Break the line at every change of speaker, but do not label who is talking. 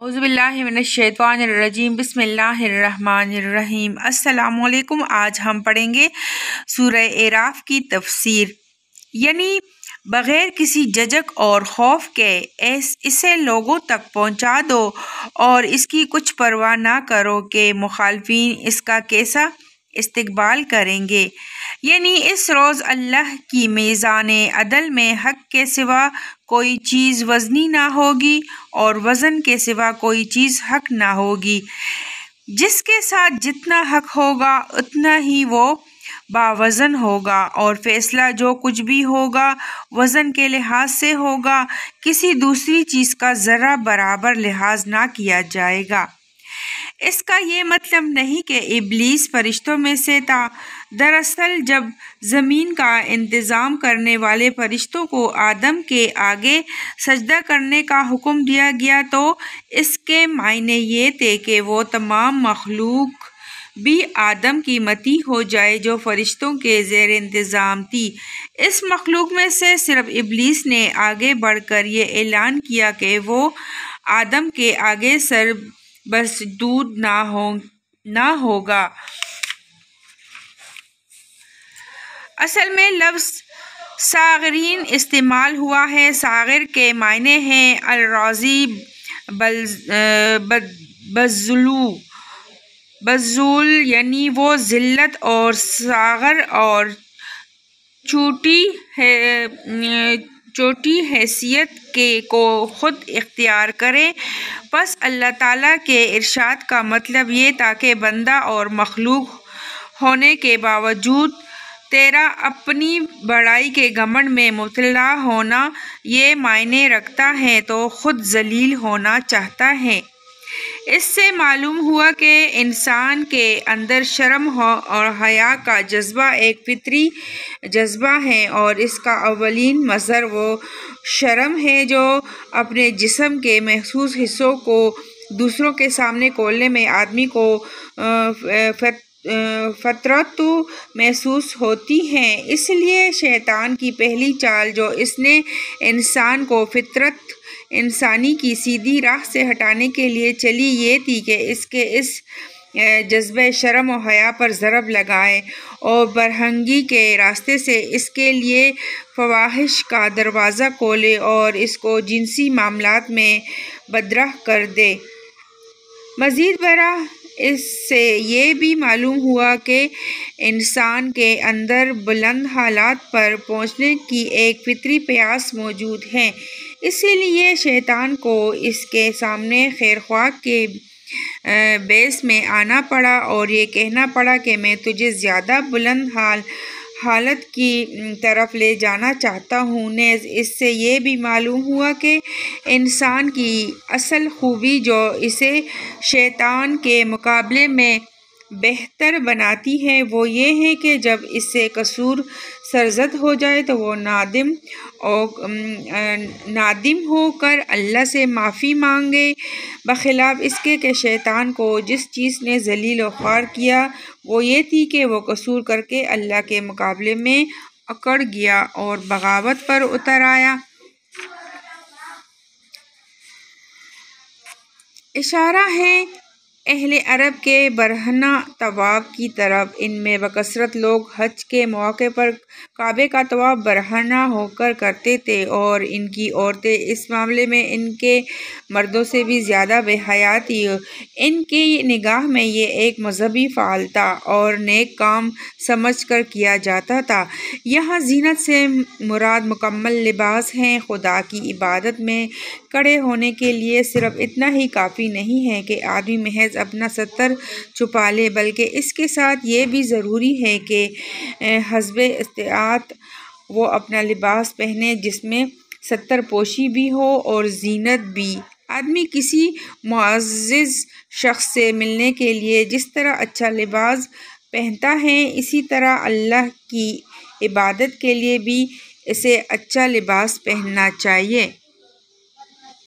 اعوذ باللہ من الشیطان الرجیم بسم اللہ الرحمن الرحیم۔ السلام علیکم۔ آج ہم پڑھیں گے سورہ اعراف کی تفسیر، یعنی بغیر کسی جھجک اور خوف کے اسے لوگوں تک پہنچا دو اور اس کی کچھ پرواہ نہ کرو کہ مخالفین اس کا کیسا استقبال کریں گے۔ یعنی اس روز اللہ کی میزان عدل میں حق کے سوا کوئی چیز وزنی نہ ہوگی اور وزن کے سوا کوئی چیز حق نہ ہوگی۔ جس کے ساتھ جتنا حق ہوگا اتنا ہی وہ باوزن ہوگا، اور فیصلہ جو کچھ بھی ہوگا وزن کے لحاظ سے ہوگا، کسی دوسری چیز کا ذرہ برابر لحاظ نہ کیا جائے گا۔ اس کا یہ مطلب نہیں کہ ابلیس فرشتوں میں سے تھا۔ دراصل جب زمین کا انتظام کرنے والے فرشتوں کو آدم کے آگے سجدہ کرنے کا حکم دیا گیا تو اس کے معنی یہ تھے کہ وہ تمام مخلوق بھی آدم کی مطیع ہو جائے جو فرشتوں کے زیر انتظام تھی۔ اس مخلوق میں سے صرف ابلیس نے آگے بڑھ کر یہ اعلان کیا کہ وہ آدم کے آگے سر بسجود نہ ہوگا۔ اصل میں لفظ صاغرین استعمال ہوا ہے۔ صاغر کے معنی ہیں الراضی بذول، یعنی وہ ذلت اور صاغر اور چھوٹی حیثیت کو خود اختیار کرے۔ پس اللہ تعالیٰ کے ارشاد کا مطلب یہ تھا کہ بندہ اور مخلوق ہونے کے باوجود تیرا اپنی بڑائی کے گھمنڈ میں مبتلا ہونا یہ معنی رکھتا ہے تو خود ذلیل ہونا چاہتا ہے۔ اس سے معلوم ہوا کہ انسان کے اندر شرم اور حیا کا جذبہ ایک فطری جذبہ ہے، اور اس کا اولین مظہر وہ شرم ہے جو اپنے جسم کے محسوس حصوں کو دوسروں کے سامنے کھولنے میں آدمی کو فطرت محسوس ہوتی ہے۔ اس لیے شیطان کی پہلی چال جو اس نے انسان کو فطرت انسانی کی سیدھی راہ سے ہٹانے کے لیے چلی یہ تھی کہ اس کے اس جذبہ شرم و حیا پر ضرب لگائے اور برہنگی کے راستے سے اس کے لیے فواحش کا دروازہ کھولے اور اس کو جنسی معاملات میں بدرہ کر دے۔ مزید برآں اس سے یہ بھی معلوم ہوا کہ انسان کے اندر بلند حالات پر پہنچنے کی ایک فطری پیاس موجود ہے۔ اسی لیے شیطان کو اس کے سامنے خیرخواہ کے بیس میں آنا پڑا اور یہ کہنا پڑا کہ میں تجھے زیادہ بلند حالت کی طرف لے جانا چاہتا ہوں۔ نیز اس سے یہ بھی معلوم ہوا کہ انسان کی اصل خوبی جو اسے شیطان کے مقابلے میں بہتر بناتی ہے وہ یہ ہے کہ جب اس سے قصور سرزد ہو جائے تو وہ نادم ہو کر اللہ سے معافی مانگے، بخلاف اس کے کہ شیطان کو جس چیز نے ذلیل و خوار کیا وہ یہ تھی کہ وہ قصور کر کے اللہ کے مقابلے میں اکڑ گیا اور بغاوت پر اتر آیا۔ اشارہ ہے اہل عرب کے برہنہ طواف کی طرف۔ ان میں بکثرت لوگ حج کے موقع پر کعبے کا طواف برہنہ ہو کر کرتے تھے، اور ان کی عورتیں اس معاملے میں ان کے مردوں سے بھی زیادہ بے حیا تھیں۔ ان کی نگاہ میں یہ ایک مذہبی فعل تھا اور نیک کام سمجھ کر کیا جاتا تھا۔ یہاں زینت سے مراد مکمل لباس ہے۔ خدا کی عبادت میں کھڑے ہونے کے لیے صرف اتنا ہی کافی نہیں ہے کہ آدمی محض اپنا ستر چھپا لے، بلکہ اس کے ساتھ یہ بھی ضروری ہے کہ حسب استطاعت وہ اپنا لباس پہنے جس میں ستر پوشی بھی ہو اور زینت بھی۔ آدمی کسی معزز شخص سے ملنے کے لیے جس طرح اچھا لباس پہنتا ہے، اسی طرح اللہ کی عبادت کے لیے بھی اسے اچھا لباس پہننا چاہیے۔